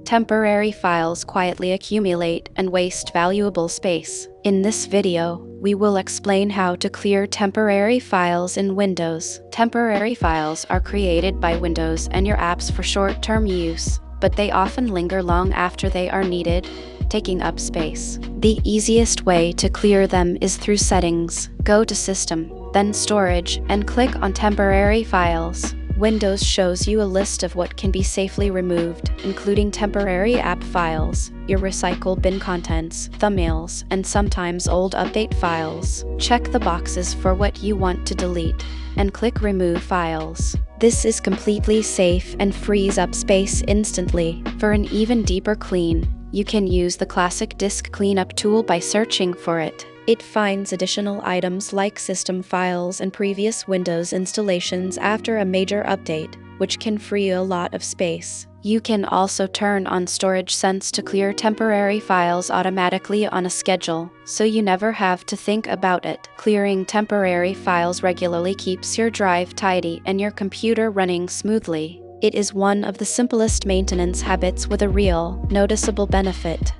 Temporary files quietly accumulate and waste valuable space. In this video, we will explain how to clear temporary files in Windows. Temporary files are created by Windows and your apps for short-term use, but they often linger long after they are needed, taking up space. The easiest way to clear them is through Settings. Go to System, then Storage, and click on Temporary Files. Windows shows you a list of what can be safely removed, including temporary app files, your recycle bin contents, thumbnails, and sometimes old update files. Check the boxes for what you want to delete, and click Remove Files. This is completely safe and frees up space instantly. For an even deeper clean, you can use the classic disk cleanup tool by searching for it. It finds additional items like system files and previous Windows installations after a major update, which can free a lot of space. You can also turn on Storage Sense to clear temporary files automatically on a schedule, so you never have to think about it. Clearing temporary files regularly keeps your drive tidy and your computer running smoothly. It is one of the simplest maintenance habits with a real, noticeable benefit.